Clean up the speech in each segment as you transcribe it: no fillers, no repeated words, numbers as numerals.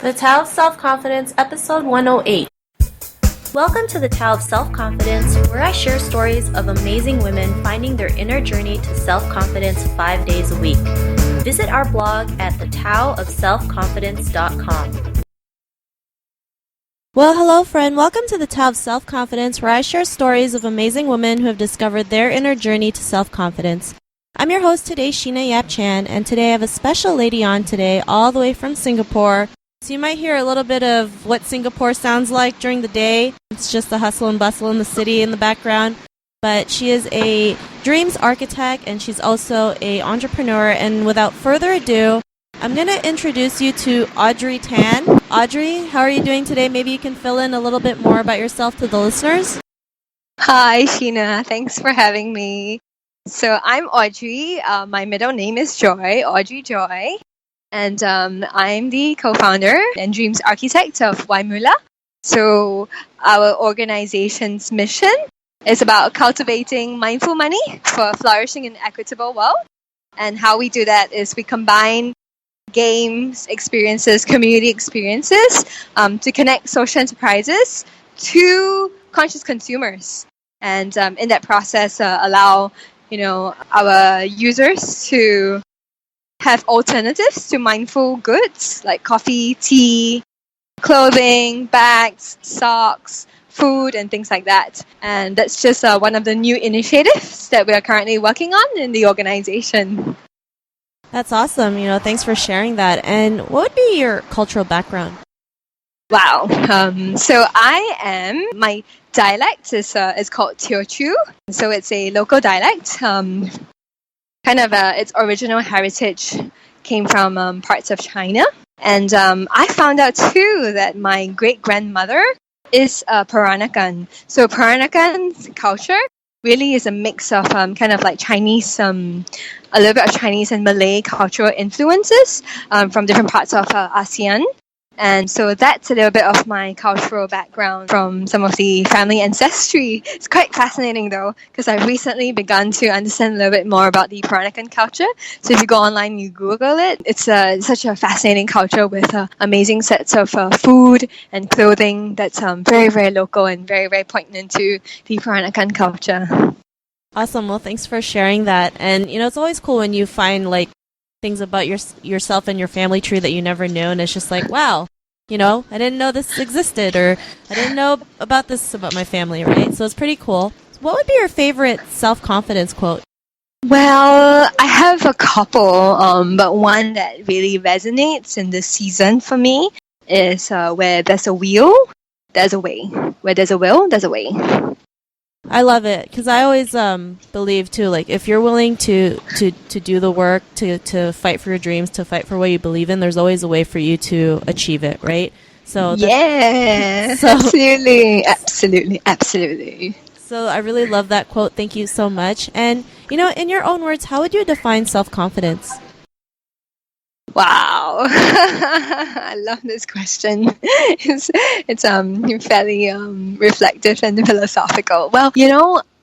The Tao of Self-Confidence, Episode 108. Welcome to the Tao of Self-Confidence, where I share stories of amazing women finding their inner journey to self-confidence 5 days a week. Visit our blog at thetaoofselfconfidence.com. Well, hello friend. Welcome to the Tao of Self-Confidence, where I share stories of amazing women who have discovered their inner journey to self-confidence. I'm your host today, Sheena Yap Chan, and today I have a special lady on today, all the way from Singapore. So you might hear a little bit of what Singapore sounds like during the day. It's just the hustle and bustle in the city in the background. But she is a dreams architect, and she's also an entrepreneur. And without further ado, I'm going to introduce you to Audrey Tan. Audrey, how are you doing today? Maybe you can fill in a little bit more about yourself to the listeners. Hi, Sheena. Thanks for having me. So I'm Audrey. My middle name is Joy, Audrey Joy. And I'm the co-founder and dreams architect of Moolah. So our organization's mission is about cultivating mindful money for a flourishing and equitable world. And how we do that is we combine games, experiences, community experiences to connect social enterprises to conscious consumers. And in that process, allow our users to have alternatives to mindful goods like coffee, tea, clothing, bags, socks, food, and things like that. And that's just one of the new initiatives that we are currently working on in the organization. That's awesome. Thanks for sharing that. And what would be your cultural background? Wow. So my dialect is called Teochew. So it's a local dialect. Its original heritage came from parts of China. And I found out too that my great-grandmother is Peranakan. So Peranakan culture really is a mix of Chinese, a little bit of Chinese and Malay cultural influences from different parts of ASEAN. And so that's a little bit of my cultural background from some of the family ancestry. It's quite fascinating though, because I've recently begun to understand a little bit more about the Peranakan culture. So if you go online and you Google it, it's such a fascinating culture with amazing sets of food and clothing that's very, very local and very, very poignant to the Peranakan culture. Awesome. Well, thanks for sharing that. And, it's always cool when you find things about yourself and your family tree that you never knew, and it's just like, wow, I didn't know this existed, or I didn't know about this about my family, right? So it's pretty cool. What would be your favorite self-confidence quote? Well, I have a couple, but one that really resonates in this season for me is where there's a wheel, there's a way. Where there's a will, there's a way. I love it, because I always believe too, if you're willing to do the work, to fight for your dreams, to fight for what you believe in, there's always a way for you to achieve it, right? So absolutely. So I really love that quote. Thank you so much. And in your own words, how would you define self-confidence? Wow, I love this question. It's fairly reflective and philosophical. Well,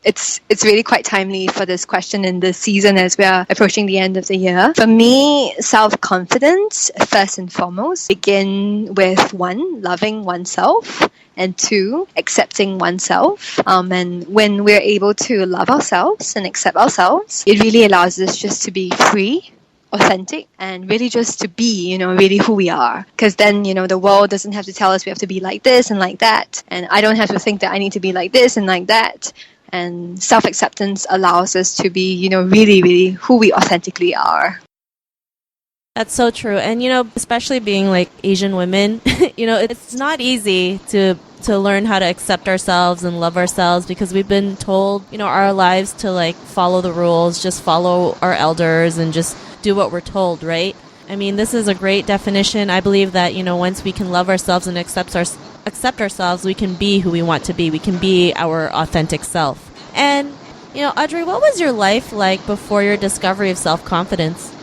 it's really quite timely for this question in this season as we are approaching the end of the year. For me, self-confidence, first and foremost, begin with 1, loving oneself, and 2, accepting oneself. And when we're able to love ourselves and accept ourselves, it really allows us just to be free, authentic, and really just to be, really who we are. Because then, the world doesn't have to tell us we have to be like this and like that. And I don't have to think that I need to be like this and like that. And self-acceptance allows us to be, really, really who we authentically are. That's so true. And, especially being Asian women, it's not easy to learn how to accept ourselves and love ourselves, because we've been told, our lives to follow the rules, just follow our elders and just do what we're told, right? I mean, this is a great definition. I believe that, once we can love ourselves and accept ourselves, we can be who we want to be. We can be our authentic self. And, Audrey, what was your life like before your discovery of self-confidence?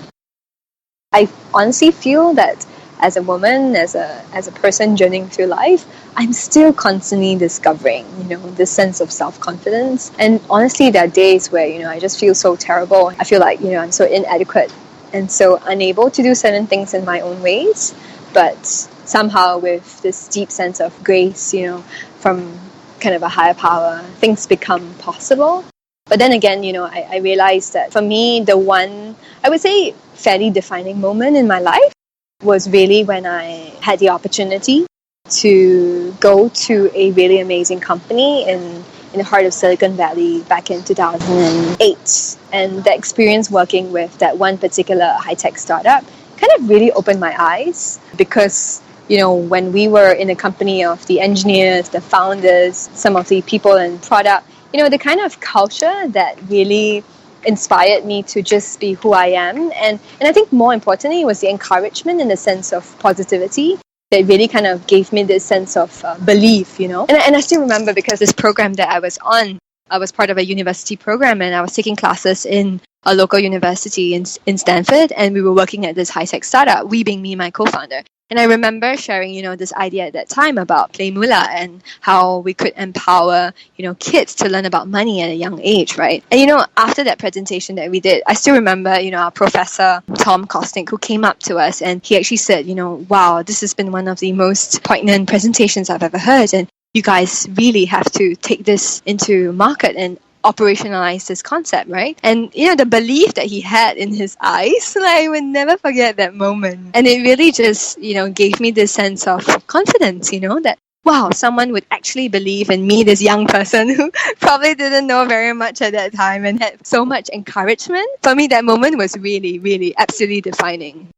I honestly feel that as a woman, as a person journeying through life, I'm still constantly discovering, this sense of self-confidence. And honestly, there are days where, I just feel so terrible. I feel like, I'm so inadequate and so unable to do certain things in my own ways. But somehow with this deep sense of grace, from kind of a higher power, things become possible. But then again, I realized that for me, the one, I would say, fairly defining moment in my life was really when I had the opportunity to go to a really amazing company in the heart of Silicon Valley back in 2008. And the experience working with that one particular high-tech startup kind of really opened my eyes because, when we were in a company of the engineers, the founders, some of the people and product, the kind of culture that really inspired me to just be who I am. And I think more importantly was the encouragement in the sense of positivity that really kind of gave me this sense of belief, And I still remember because this program that I was on, I was part of a university program and I was taking classes in a local university in Stanford, and we were working at this high-tech startup, we being me and my co-founder. And I remember sharing, this idea at that time about Play Moolah and how we could empower, kids to learn about money at a young age, right? And, after that presentation that we did, I still remember, our professor, Tom Kosnick, who came up to us and he actually said, wow, this has been one of the most poignant presentations I've ever heard. And you guys really have to take this into market and operationalize this concept, right? And the belief that he had in his eyes, I would never forget that moment. And it really just gave me this sense of confidence, that wow, someone would actually believe in me, this young person who probably didn't know very much at that time and had so much encouragement. For me, that moment was really, really absolutely defining.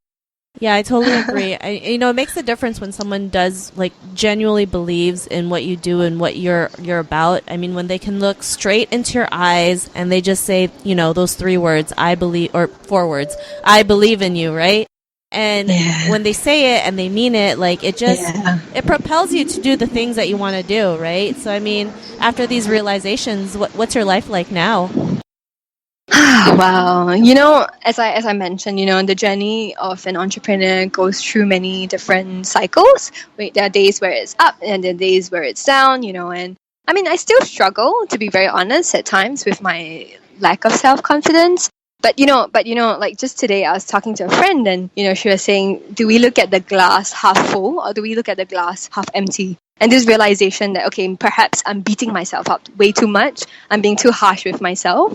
Yeah, I totally agree. It makes a difference when someone does genuinely believes in what you do and what you're about. I mean, when they can look straight into your eyes and they just say, those 3 words, I believe, or 4 words, I believe in you, right? And when they say it and they mean it, it propels you to do the things that you want to do, right? So, I mean, after these realizations, what's your life like now? Wow. As I mentioned, the journey of an entrepreneur goes through many different cycles. There are days where it's up and there are days where it's down, and I mean, I still struggle, to be very honest, at times with my lack of self-confidence. But just today I was talking to a friend and, she was saying, do we look at the glass half full or do we look at the glass half empty? And this realization that, okay, perhaps I'm beating myself up way too much. I'm being too harsh with myself.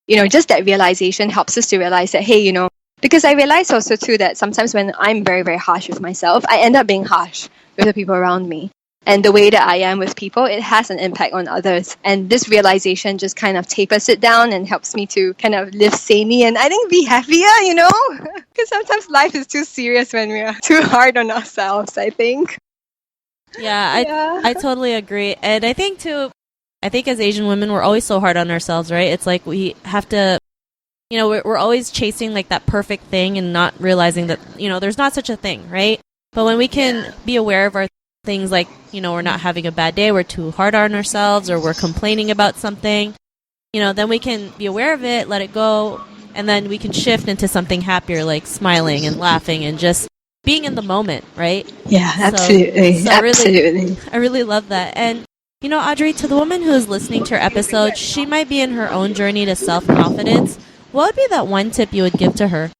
Just that realization helps us to realize that, hey, because I realize also too that sometimes when I'm very, very harsh with myself, I end up being harsh with the people around me. And the way that I am with people, it has an impact on others. And this realization just kind of tapers it down and helps me to kind of live sanely and I think be happier, Because sometimes life is too serious when we are too hard on ourselves, I think. Yeah, I totally agree. And I think as Asian women, we're always so hard on ourselves, right? It's like we have to, we're always chasing that perfect thing and not realizing that, there's not such a thing, right? But when we can be aware of our things we're not having a bad day, we're too hard on ourselves, or we're complaining about something, then we can be aware of it, let it go, and then we can shift into something happier, like smiling and laughing and just being in the moment, right? Yeah, absolutely. So absolutely. I really love that. And Audrey, to the woman who is listening to your episode, she might be in her own journey to self-confidence. What would be that one tip you would give to her?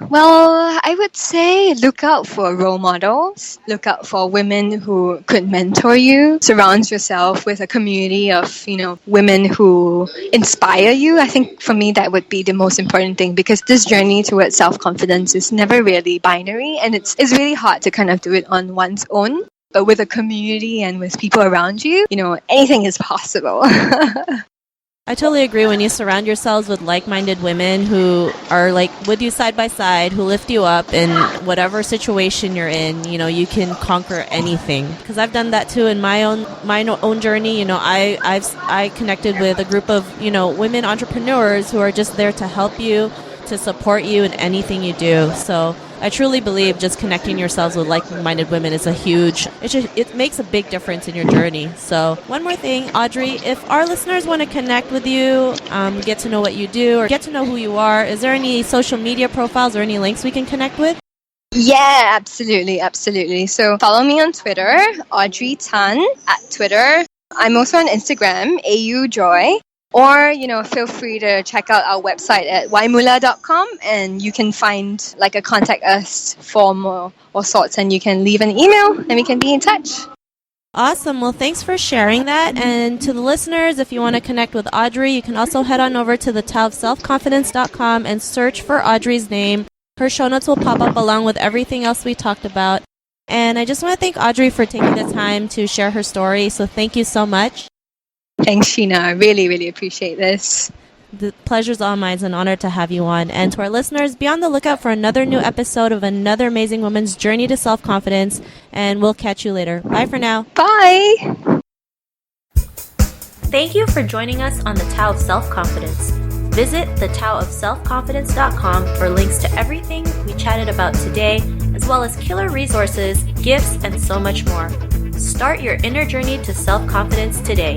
Well, I would say look out for role models. Look out for women who could mentor you. Surround yourself with a community of, women who inspire you. I think for me that would be the most important thing because this journey towards self-confidence is never really binary and it's really hard to kind of do it on one's own. But with a community and with people around you, anything is possible. I totally agree. When you surround yourselves with like-minded women who are with you side by side, who lift you up in whatever situation you're in, you can conquer anything. Because I've done that too in my own journey. I connected with a group of women entrepreneurs who are just there to help you, to support you in anything you do. So I truly believe just connecting yourselves with like-minded women is it makes a big difference in your journey. So one more thing, Audrey, if our listeners want to connect with you, get to know what you do, or get to know who you are, is there any social media profiles or any links we can connect with? Yeah, absolutely, absolutely. So follow me on Twitter, Audrey Tan at Twitter. I'm also on Instagram, AUJoy. Or, feel free to check out our website at Moolah.com, and you can find like a contact us form or sorts, and you can leave an email and we can be in touch. Awesome. Well, thanks for sharing that. And to the listeners, if you want to connect with Audrey, you can also head on over to the taoofselfconfidence.com and search for Audrey's name. Her show notes will pop up along with everything else we talked about. And I just want to thank Audrey for taking the time to share her story. So thank you so much. Thanks, Sheena. I really, really appreciate this. The pleasure's all mine. It's an honor to have you on. And to our listeners, be on the lookout for another new episode of another amazing woman's journey to self-confidence. And we'll catch you later. Bye for now. Bye. Thank you for joining us on the Tao of Self-Confidence. Visit thetaoofselfconfidence.com for links to everything we chatted about today, as well as killer resources, gifts, and so much more. Start your inner journey to self-confidence today.